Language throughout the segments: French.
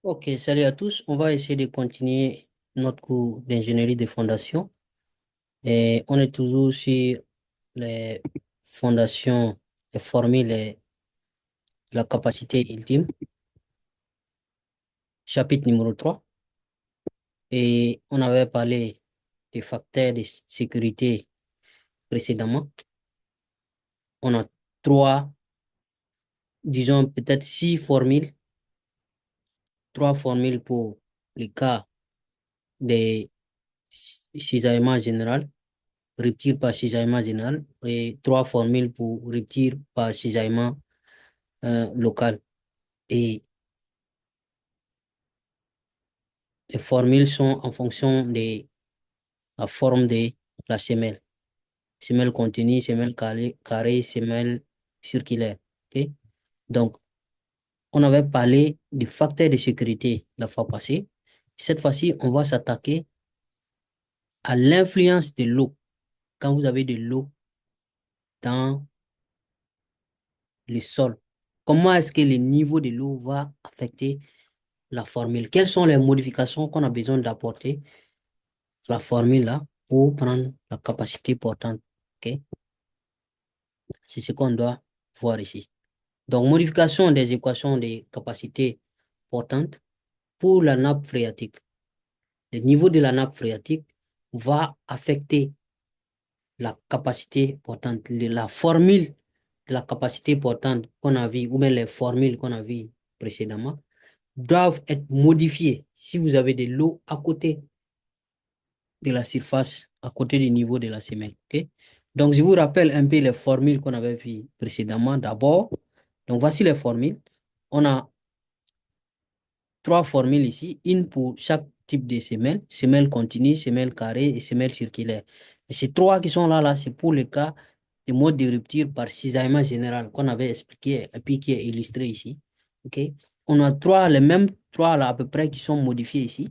Ok, salut à tous. On va essayer de continuer notre cours d'ingénierie des fondations. Et on est toujours sur les fondations, les formules et la capacité ultime, chapitre numéro 3. Et on avait parlé des facteurs de sécurité précédemment. On a trois, disons peut-être trois formules pour les cas des cisaillements général, rupture par cisaillement général, et trois formules pour rupture par cisaillement local. Et les formules sont en fonction de la forme de la semelle. Semelle continue, semelle carrée, semelle circulaire. Ok? Donc, on avait parlé des facteurs de sécurité la fois passée. Cette fois-ci, on va s'attaquer à l'influence de l'eau. Quand vous avez de l'eau dans le sol, comment est-ce que le niveau de l'eau va affecter la formule? Quelles sont les modifications qu'on a besoin d'apporter la formule là pour prendre la capacité portante. Ok? C'est ce qu'on doit voir ici. Donc, modification des équations de capacité portante pour la nappe phréatique. Le niveau de la nappe phréatique va affecter la capacité portante. La formule de la capacité portante qu'on a vu, ou bien les formules qu'on a vues précédemment, doivent être modifiées si vous avez de l'eau à côté de la surface à côté du niveau de la semelle. Ok? Donc, je vous rappelle un peu les formules qu'on avait vues précédemment. D'abord, donc voici les formules. On a trois formules ici, une pour chaque type de semelle, semelle continue, semelle carrée et semelle circulaire. Et ces trois qui sont là, c'est pour le cas de mode de rupture par cisaillement général qu'on avait expliqué et puis qui est illustré ici. Ok? On a trois, les mêmes trois là à peu près qui sont modifiés ici,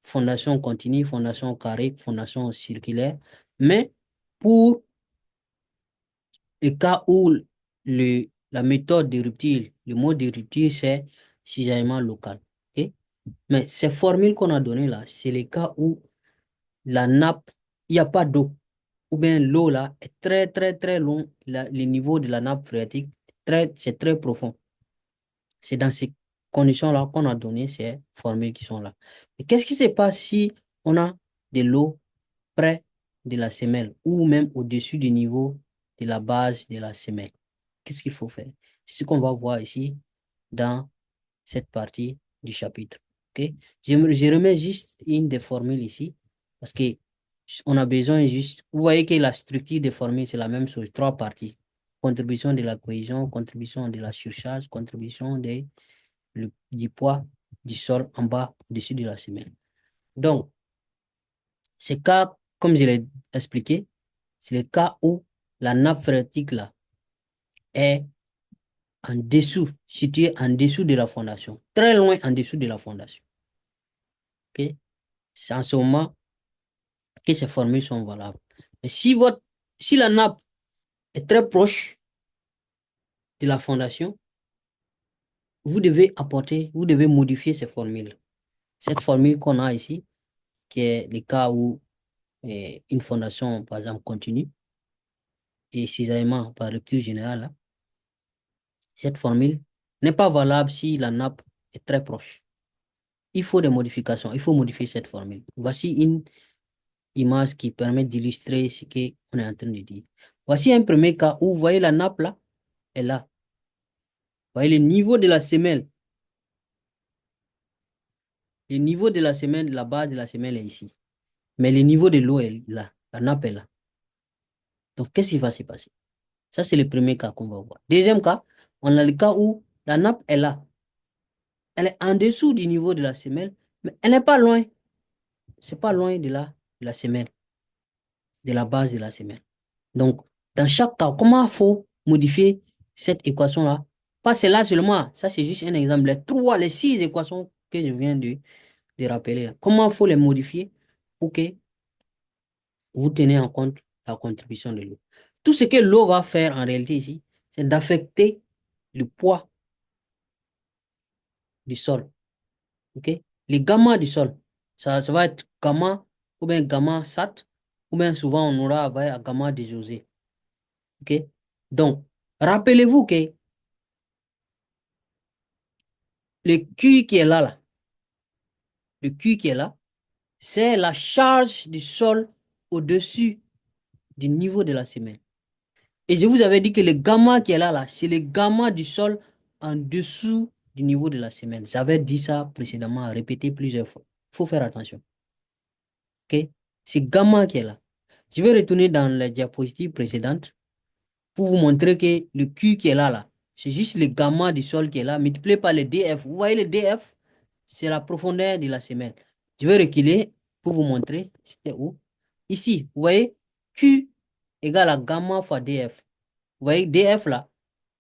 fondation continue, fondation carrée, fondation circulaire. Mais pour le cas où la méthode de rupture, le mode de rupture, c'est cisaillement local. Ok? Mais ces formules qu'on a données là, c'est le cas où la nappe, il n'y a pas d'eau. Ou bien l'eau là est très, très, très long. Le niveau de la nappe phréatique, c'est très profond. C'est dans ces conditions-là qu'on a donné ces formules qui sont là. Et qu'est-ce qui se passe si on a de l'eau près de la semelle ou même au-dessus du niveau de la base de la semelle? Qu'est-ce qu'il faut faire? C'est ce qu'on va voir ici dans cette partie du chapitre. Ok? Je remets juste une des formules ici parce que on a besoin juste. Vous voyez que la structure des formules, c'est la même chose, trois parties. Contribution de la cohésion, contribution de la surcharge, contribution du poids du sol en bas, au-dessus de la semelle. Donc, ces cas, comme je l'ai expliqué, c'est le cas où la nappe phréatique là est en dessous, située en dessous de la fondation, très loin en dessous de la fondation. Ok? C'est en ce moment que ces formules sont valables. Mais si la nappe est très proche de la fondation, vous devez modifier ces formules. Cette formule qu'on a ici, qui est le cas où une fondation, par exemple, continue, et cisaillement par rupture générale, là, cette formule n'est pas valable si la nappe est très proche. Il faut des modifications, il faut modifier cette formule. Voici une image qui permet d'illustrer ce qu'on est en train de dire. Voici un premier cas où vous voyez la nappe là, est là. Vous voyez le niveau de la semelle. Le niveau de la semelle, la base de la semelle est ici. Mais le niveau de l'eau est là. La nappe est là. Donc, qu'est-ce qui va se passer? Ça, c'est le premier cas qu'on va voir. Deuxième cas, on a le cas où la nappe est là. Elle est en dessous du niveau de la semelle, mais elle n'est pas loin. C'est pas loin de la semelle, de la base de la semelle. Donc, dans chaque cas, comment il faut modifier cette équation-là? Pas celle-là seulement. Ça, c'est juste un exemple. Les six équations que je viens de rappeler là. Comment il faut les modifier pour que vous tenez en compte la contribution de l'eau. Tout ce que l'eau va faire en réalité ici, c'est d'affecter le poids du sol. OK? Les gammas du sol, ça va être gamma ou bien gamma sat, ou bien souvent on aura à gamma déjosé. OK? Donc, rappelez-vous que le Q qui est là, le Q qui est là, c'est la charge du sol au-dessus du niveau de la semelle. Et je vous avais dit que le gamma qui est là, c'est le gamma du sol en dessous du niveau de la semelle. J'avais dit ça précédemment, répété plusieurs fois. Il faut faire attention. OK? C'est gamma qui est là. Je vais retourner dans la diapositive précédente pour vous montrer que le Q qui est là, c'est juste le gamma du sol qui est là, multiplié par le DF. Vous voyez le DF, c'est la profondeur de la semelle. Je vais reculer pour vous montrer. C'était où? Ici, vous voyez, Q égale à gamma fois DF. Vous voyez, DF là,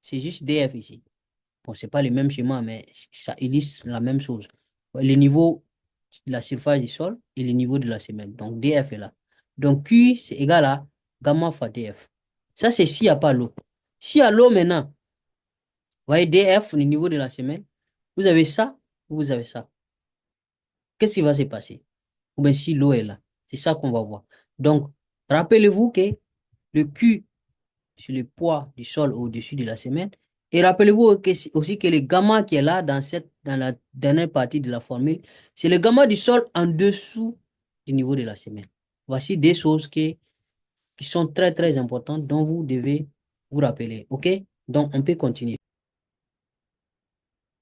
c'est juste DF ici. Bon, c'est pas le même schéma, mais ça illustre la même chose. Le niveau de la surface du sol et le niveau de la semelle. Donc, DF est là. Donc, Q, c'est égal à gamma fois DF. Ça, c'est s'il n'y a pas l'eau. S'il y a l'eau maintenant, vous voyez DF, le niveau de la semelle, vous avez ça, vous avez ça. Qu'est-ce qui va se passer? Ou bien si l'eau est là. C'est ça qu'on va voir. Donc, rappelez-vous que le Q, c'est le poids du sol au-dessus de la semelle. Et rappelez-vous aussi que le gamma qui est là dans la dernière partie de la formule, c'est le gamma du sol en dessous du niveau de la semelle. Voici des choses qui sont très, très importantes dont vous devez vous rappeler. OK? Donc, on peut continuer.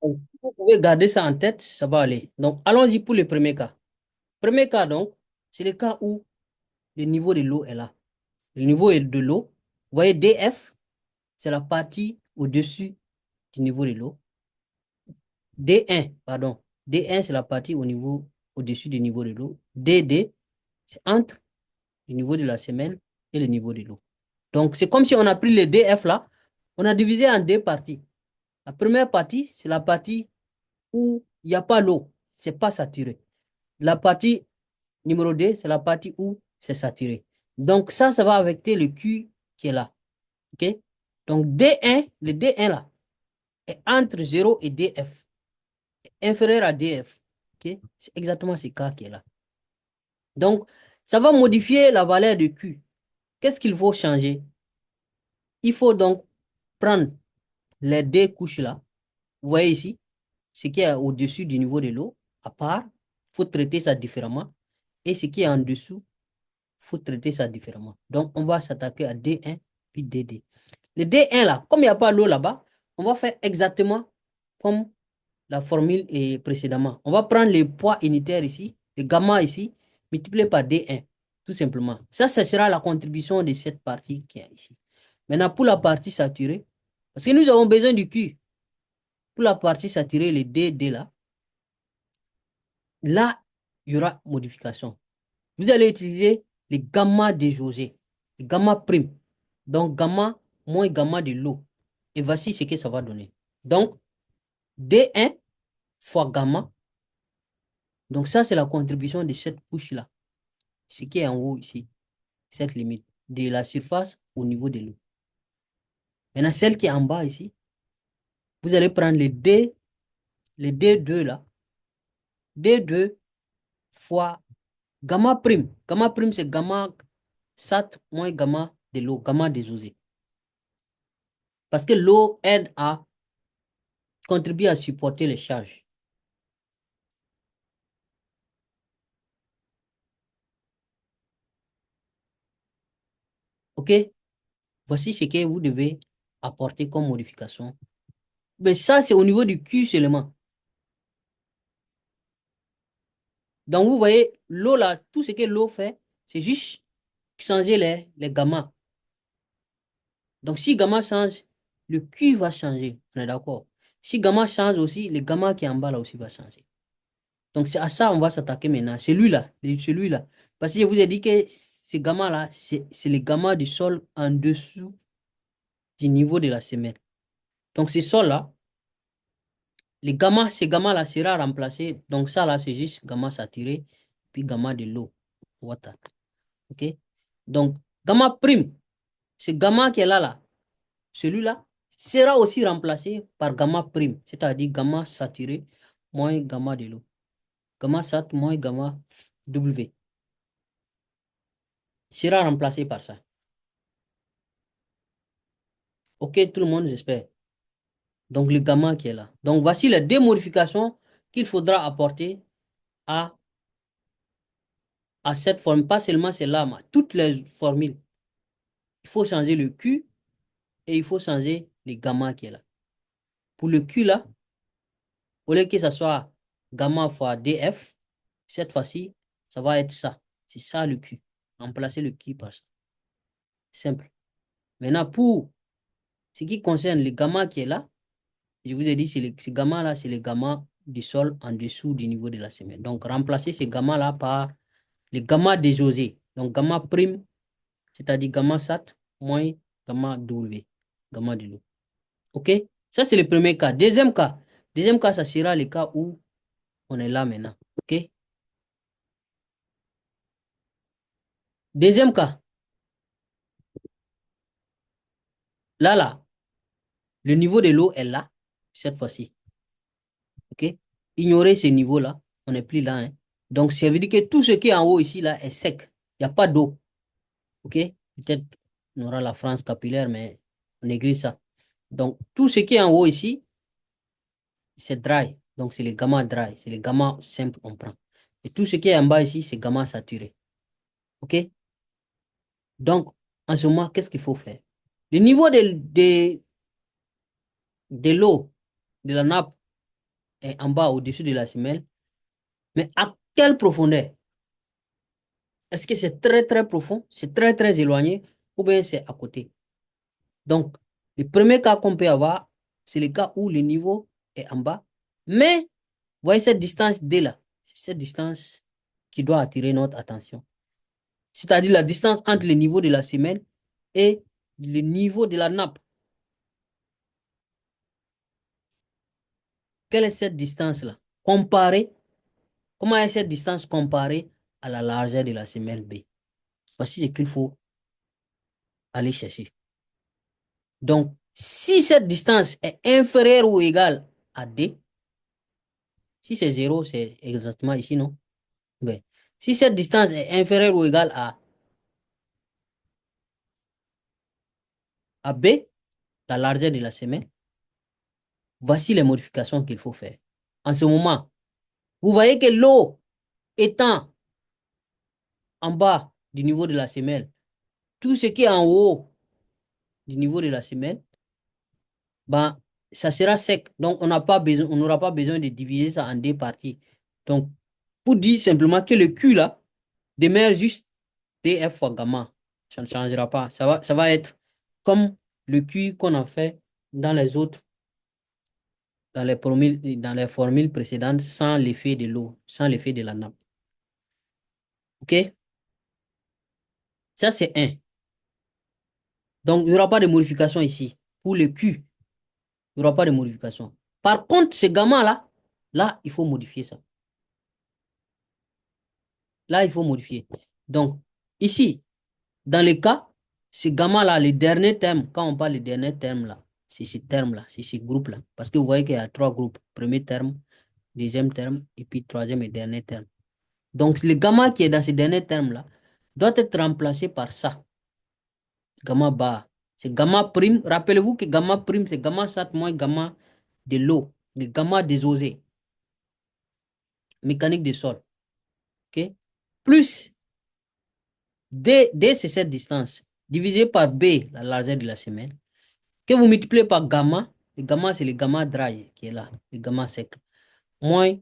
Donc, si vous pouvez garder ça en tête, ça va aller. Donc, allons-y pour le premier cas. Premier cas, donc, c'est le cas où le niveau de l'eau est là. Le niveau de l'eau, vous voyez DF, c'est la partie au-dessus du niveau de l'eau. D1, pardon. D1, c'est la partie au-dessus du niveau de l'eau. DD, c'est entre le niveau de la semelle et le niveau de l'eau. Donc, c'est comme si on a pris le DF là, on a divisé en deux parties. La première partie, c'est la partie où il n'y a pas l'eau, c'est pas saturé. La partie numéro 2, c'est la partie où c'est saturé. Donc, ça va affecter le Q qui est là. OK? Donc, D1, le D1 là, est entre 0 et DF, inférieur à DF. OK? C'est exactement ce cas qui est là. Donc, ça va modifier la valeur de Q. Qu'est-ce qu'il faut changer? Il faut donc prendre les deux couches là. Vous voyez ici, ce qui est au-dessus du niveau de l'eau, à part, il faut traiter ça différemment. Et ce qui est en dessous, il faut traiter ça différemment. Donc, on va s'attaquer à D1 puis DD. Le D1 là, comme il n'y a pas l'eau là-bas, on va faire exactement comme la formule est précédemment. On va prendre le poids unitaire ici, le gamma ici, multiplié par D1, tout simplement. Ça, ce sera la contribution de cette partie qui est ici. Maintenant, pour la partie saturée, parce que nous avons besoin du Q, pour la partie saturée, le DD là, il y aura modification. Vous allez utiliser le gamma déjaugé, le gamma prime. Donc, gamma moins gamma de l'eau. Et voici ce que ça va donner. Donc, D1 fois gamma. Donc, ça, c'est la contribution de cette couche-là. Ce qui est en haut ici, cette limite de la surface au niveau de l'eau. Maintenant, celle qui est en bas ici, vous allez prendre le D2 là. D2 fois gamma prime. Gamma prime, c'est gamma sat moins gamma de l'eau, gamma désosé. Parce que l'eau aide à contribuer à supporter les charges. OK? Voici ce que vous devez apporter comme modification. Mais ça, c'est au niveau du Q seulement. Donc, vous voyez, l'eau là, tout ce que l'eau fait, c'est juste changer les gammas. Donc, si gamma change, le Q va changer. On est d'accord? Si gamma change aussi, le gamma qui est en bas là aussi va changer. Donc, c'est à ça on va s'attaquer maintenant. Celui-là, celui-là. Parce que je vous ai dit que ce gamma-là, c'est le gamma du sol en dessous du niveau de la semelle. Donc, ce sol-là, le gamma, ce gamma-là sera remplacé. Donc, ça là, c'est juste gamma saturé, puis gamma de l'eau. Water. OK? Donc, gamma prime, ce gamma qui est là, celui-là, sera aussi remplacé par gamma prime, c'est-à-dire gamma saturé moins gamma de l'eau. gamma sat moins gamma W sera remplacé par ça. OK, tout le monde, j'espère. Donc, le gamma qui est là. Donc, voici les deux modifications qu'il faudra apporter à, à cette forme. Pas seulement celle-là, mais toutes les formules. Il faut changer le Q et il faut changer le gamma qui est là. Pour le Q là, au lieu que ce soit gamma fois DF, cette fois-ci, ça va être ça. C'est ça le Q. Remplacer le Q par ça. Simple. Maintenant, pour ce qui concerne le gamma qui est là, je vous ai dit, ce gamma-là, c'est le gamma du sol en dessous du niveau de la semelle. Donc, remplacer ce gamma-là par le gamma désosé. Donc, gamma prime, c'est-à-dire gamma sat moins gamma W, gamma de l'eau. OK? Ça, c'est le premier cas. Deuxième cas. Deuxième cas, ça sera le cas où on est là maintenant. OK? Deuxième cas. Là, le niveau de l'eau est là, cette fois-ci. OK? Ignorez ce niveau-là. On n'est plus là, hein. Donc, ça veut dire que tout ce qui est en haut ici, là, est sec. Il n'y a pas d'eau. OK? Peut-être on aura la France capillaire, mais on néglige ça. Donc, tout ce qui est en haut ici, c'est dry. Donc, c'est le gamma dry. C'est le gamma simple, on prend. Et tout ce qui est en bas ici, c'est gamma saturé. OK? Donc, en ce moment, qu'est-ce qu'il faut faire? Le niveau de l'eau, de la nappe, est en bas, au-dessus de la semelle. Mais à quelle profondeur? Est-ce que c'est très, très profond? C'est très, très éloigné? Ou bien c'est à côté? Donc, le premier cas qu'on peut avoir, c'est le cas où le niveau est en bas. Mais, vous voyez cette distance D là, c'est cette distance qui doit attirer notre attention. C'est-à-dire la distance entre le niveau de la semelle et le niveau de la nappe. Quelle est cette distance-là? Comparée, comment est cette distance comparée à la largeur de la semelle B? Voici ce qu'il faut aller chercher. Donc, si cette distance est inférieure ou égale à D, si c'est 0, c'est exactement ici, non? Ben, si cette distance est inférieure ou égale à B, la largeur de la semelle, voici les modifications qu'il faut faire. En ce moment, vous voyez que l'eau étant en bas du niveau de la semelle, tout ce qui est en haut du niveau de la semelle, ben, ça sera sec. Donc, on n'aura pas besoin de diviser ça en deux parties. Donc, pour dire simplement que le Q là demeure juste DF fois gamma. Ça ne changera pas. Ça va être comme le Q qu'on a fait dans les autres, dans les formules précédentes, sans l'effet de l'eau, sans l'effet de la nappe. OK? Ça, c'est un. Donc, il n'y aura pas de modification ici. Pour le Q, il n'y aura pas de modification. Par contre, ce gamma-là, là, il faut modifier ça. Là, il faut modifier. Donc, ici, dans le cas, ce gamma-là, le dernier terme, quand on parle du dernier terme là, c'est ce terme-là, c'est ce groupe-là. Parce que vous voyez qu'il y a trois groupes. Premier terme, deuxième terme, et puis troisième et dernier terme. Donc, le gamma qui est dans ce dernier terme-là doit être remplacé par ça. Gamma bar. C'est gamma prime. Rappelez-vous que gamma prime, c'est gamma sat moins gamma de l'eau, le gamma désosé, mécanique du sol. OK? Plus D, c'est cette distance, divisé par B, la largeur de la semelle, que vous multipliez par gamma. Le gamma, c'est le gamma dry qui est là, le gamma sec. Moins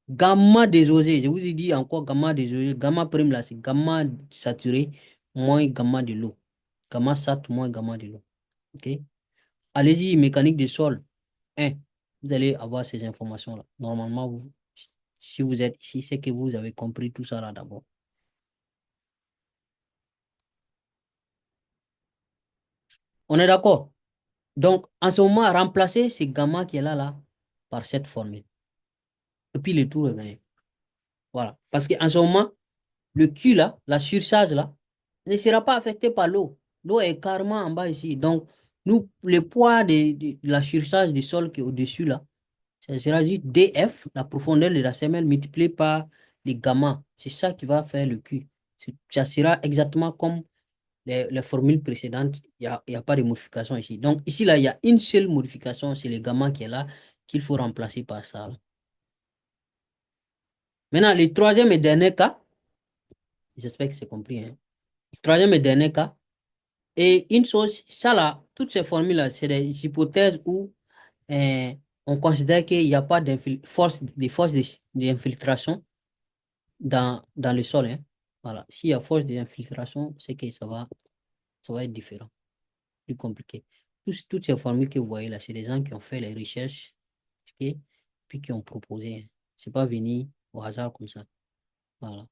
gamma désosé. Je vous ai dit encore gamma désosé. Gamma prime, là, c'est gamma saturé moins gamma de l'eau. Gamma sat moins gamma de l'eau. OK? Allez-y, mécanique du sol. 1. Vous allez avoir ces informations-là. Normalement, si vous êtes ici, c'est que vous avez compris tout ça là d'abord. On est d'accord? Donc, en ce moment, remplacez ce gamma qui est là par cette formule. Et puis, le tour est gagné. Voilà. Parce qu'en ce moment, le Q là, la surcharge là, ne sera pas affecté par l'eau. L'eau est carrément en bas ici. Donc, nous, le poids de la surcharge du sol qui est au-dessus là, Ça sera juste DF, la profondeur de la semelle multipliée par les gamma. C'est ça qui va faire le Q. Ça sera exactement comme les formules précédentes. Il y a pas de modification ici. Donc ici, là, il y a une seule modification, c'est le gamma qui est là, qu'il faut remplacer par ça, là. Maintenant, le troisième et dernier cas, j'espère que c'est compris, hein. Le troisième et dernier cas, et une chose, ça là, toutes ces formules-là, c'est des hypothèses où on considère qu'il n'y a pas des forces d'infiltration dans le sol, hein. Voilà. S'il y a force d'infiltration, c'est que ça va être différent, plus compliqué. Toutes ces formules que vous voyez là, c'est des gens qui ont fait les recherches, ok, puis qui ont proposé, hein. C'est pas venu au hasard comme ça. Voilà.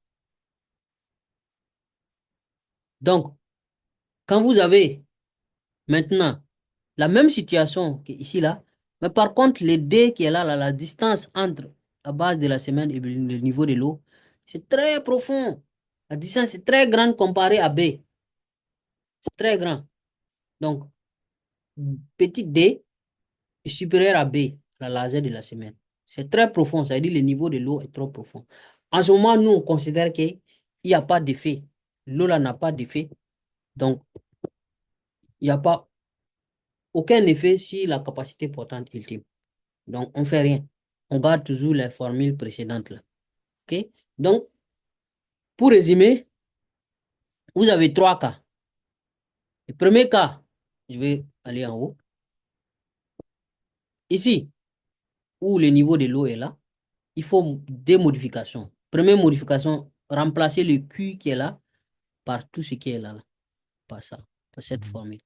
Donc, quand vous avez maintenant la même situation qu'ici là, mais par contre, le D qui est là, la distance entre la base de la semaine et le niveau de l'eau, c'est très profond. La distance est très grande comparée à B. C'est très grand. Donc, petit D est supérieur à B, la largeur de la semaine. C'est très profond, ça veut dire que le niveau de l'eau est trop profond. En ce moment, nous, on considère qu'il n'y a pas d'effet. L'eau là n'a pas d'effet. Donc, il n'y a pas aucun effet sur la capacité portante ultime. Donc, on ne fait rien. On garde toujours les formules précédentes là. OK? Donc, pour résumer, vous avez trois cas. Le premier cas, je vais aller en haut. Ici, où le niveau de l'eau est là, il faut des modifications. Première modification, remplacer le Q qui est là par tout ce qui est là, là. Par ça, par cette formule.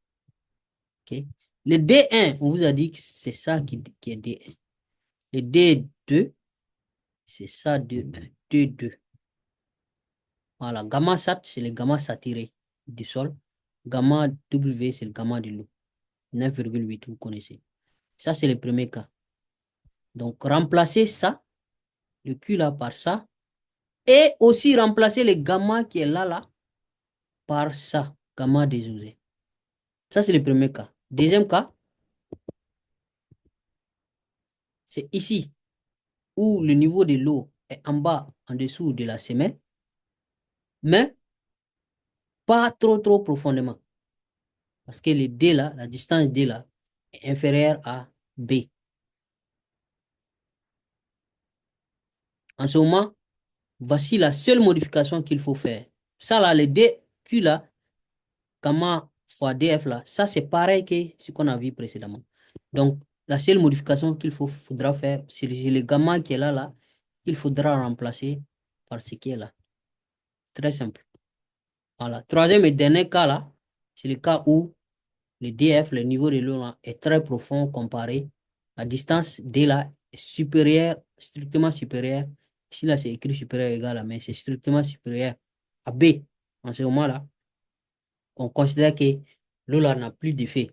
OK? Le D1, on vous a dit que c'est ça qui est D1. Le D2, c'est ça D1. D2. Voilà, gamma sat, c'est le gamma saturé du sol. Gamma W, c'est le gamma de l'eau. 9,8, vous connaissez. Ça, c'est le premier cas. Donc, remplacer ça, le Q là, par ça. Et aussi remplacer le gamma qui est là, là, par ça, gamma désossé. Ça, c'est le premier cas. Deuxième cas, c'est ici, où le niveau de l'eau est en bas, en dessous de la semelle, mais pas trop, trop profondément. Parce que le D là, la distance D là, est inférieure à B. En ce moment, voici la seule modification qu'il faut faire. Ça là, le DQ là, gamma fois DF là, ça c'est pareil que ce qu'on a vu précédemment. Donc, la seule modification faudra faire, c'est le gamma qui est là, là, qu'il faudra remplacer par ce qui est là. Très simple. Voilà. Troisième et dernier cas là, c'est le cas où le DF, le niveau de l'eau là, est très profond comparé. La distance D là est supérieure, strictement supérieure. Ici là, c'est écrit supérieur égal à, mais c'est strictement supérieur à B. En ce moment-là, on considère que l'eau là n'a plus d'effet.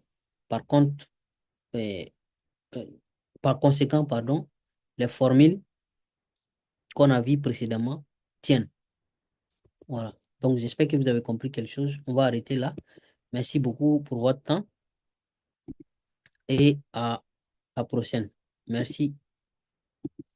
Par contre, euh, euh, par conséquent, pardon, les formules qu'on a vues précédemment tiennent. Voilà. Donc, j'espère que vous avez compris quelque chose. On va arrêter là. Merci beaucoup pour votre temps et à la prochaine. Merci.